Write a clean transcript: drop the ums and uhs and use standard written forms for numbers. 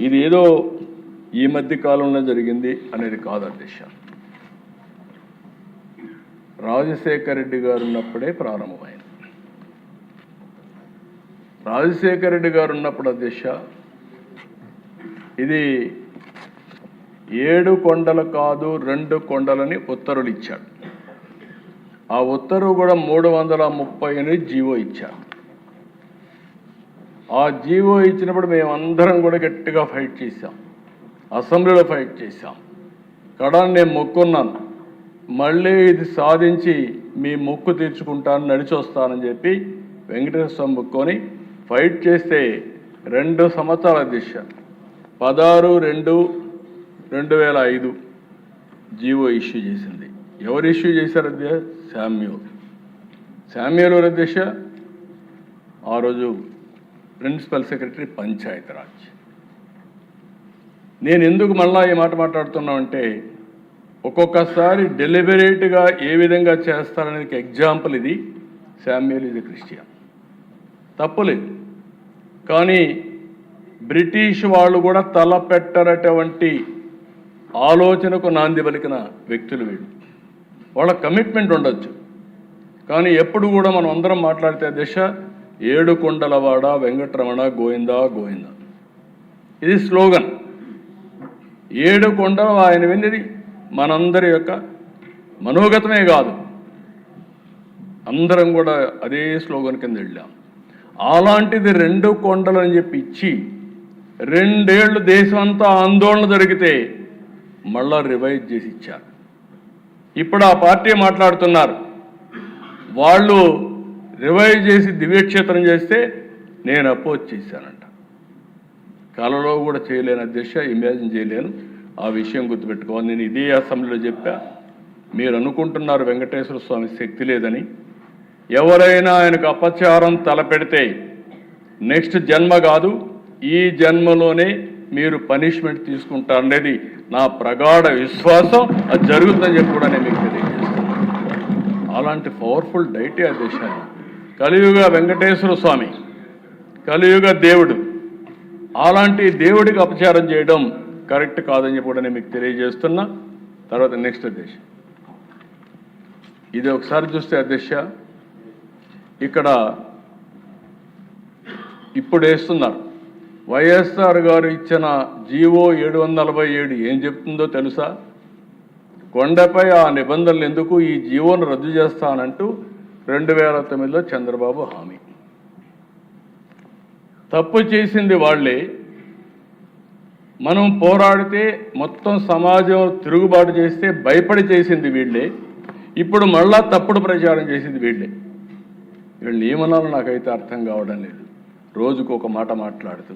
ఇది ఏదో ఈ మధ్య కాలంలో జరిగింది అనేది కాదు అధ్యక్ష. రాజశేఖర రెడ్డి గారు ఉన్నప్పుడే ప్రారంభమైంది. రాజశేఖర రెడ్డి గారు ఉన్నప్పుడు అధ్యక్ష ఇది 7 కొండలు కాదు 2 కొండలని ఉత్తర్వులు ఇచ్చాడు. ఆ ఉత్తర్వు కూడా 338 జీవో ఇచ్చారు. ఆ జీవో ఇచ్చినప్పుడు మేమందరం కూడా గట్టిగా ఫైట్ చేశాం, అసెంబ్లీలో ఫైట్ చేశాం. కడాన్ని నేను మొక్కున్నాను, మళ్ళీ ఇది సాధించి మీ మొక్కు తీర్చుకుంటాను, నడిచి వస్తానని చెప్పి వెంకటేశ్వర స్వామి మొక్కుని ఫైట్ చేస్తే 2 సంవత్సరాల దిశ 16/2/2005 జీవో ఇష్యూ చేసింది. ఎవరు ఇష్యూ చేశారు అధ్యక్ష? శామ్యూల్ అధ్యక్ష ఆ రోజు ప్రిన్సిపల్ సెక్రటరీ పంచాయతీరాజ్. నేను ఎందుకు మళ్ళా ఈ మాట మాట్లాడుతున్నామంటే ఒక్కొక్కసారి డెలిబరేట్గా ఏ విధంగా చేస్తారనేది ఎగ్జాంపుల్ ఇది. శామ్యూల్ ఇది క్రిస్టియన్, తప్పులేదు. కానీ బ్రిటిష్ వాళ్ళు కూడా తలపెట్టరటువంటి ఆలోచనకు నాంది పలికిన వ్యక్తులు వీళ్ళు. వాళ్ళ కమిట్మెంట్ ఉండొచ్చు, కానీ ఎప్పుడు కూడా మనం అందరం మాట్లాడితే దిశ 7 కొండలవాడ వెంకటరమణ గోవిందా గోవిందా, ఇది స్లోగన్. 7 కొండలు ఆయన విన్నది మనందరి యొక్క మనోగతమే కాదు, అందరం కూడా అదే స్లోగన్ కింద వెళ్ళాం. అలాంటిది 2 కొండలు అని చెప్పి ఇచ్చి 2 ఏళ్ళు దేశం అంతా ఆందోళన జరిగితే మళ్ళా రివైజ్ చేసి ఇచ్చారు. ఇప్పుడు ఆ పార్టీ మాట్లాడుతున్నారు, వాళ్ళు రివైజ్ చేసి దివ్యక్షేత్రం చేస్తే నేను అపోజ్ చేశానంట. కలలో కూడా చేయలేను అధ్యక్ష, ఇమాజిన్ చేయలేను. ఆ విషయం గుర్తుపెట్టుకోవాలి. నేను ఇదే అసెంబ్లీలో చెప్పా. మీరు అనుకుంటున్నారు వెంకటేశ్వర స్వామి శక్తి లేదని. ఎవరైనా ఆయనకు అపచారం తలపెడితే నెక్స్ట్ జన్మ కాదు, ఈ జన్మలోనే మీరు పనిష్మెంట్ తీసుకుంటారనేది నా ప్రగాఢ విశ్వాసం. అది జరుగుతుందని చెప్పి కూడా నేను మీకు తెలియజేస్తాను. అలాంటి పవర్ఫుల్ డైటీ అధ్యక్ష. కలియుగ వెంకటేశ్వర స్వామి, కలియుగ దేవుడు, అలాంటి దేవుడికి అపచారం చేయడం కరెక్ట్ కాదని చెప్పి కూడా నేను మీకు తెలియజేస్తున్నా. తర్వాత నెక్స్ట్ అధ్యక్ష, ఇది ఒకసారి చూస్తే అధ్యక్ష ఇక్కడ ఇప్పుడు వేస్తున్నారు. వైఎస్ఆర్ గారు ఇచ్చిన జీవో 747 ఏం చెప్తుందో తెలుసా? కొండపై ఆ నిబంధనలు ఎందుకు, ఈ జీవోను రద్దు చేస్తానంటూ 2009లో చంద్రబాబు హామీ. తప్పు చేసింది వాళ్ళే. మనం పోరాడితే మొత్తం సమాజం తిరుగుబాటు చేస్తే భయపడి చేసింది వీళ్ళే. ఇప్పుడు మళ్ళా తప్పుడు ప్రచారం చేసింది వీళ్ళే. వీళ్ళు ఏమన్నాలో నాకైతే అర్థం కావడం లేదు. రోజుకు ఒక మాట మాట్లాడుతూ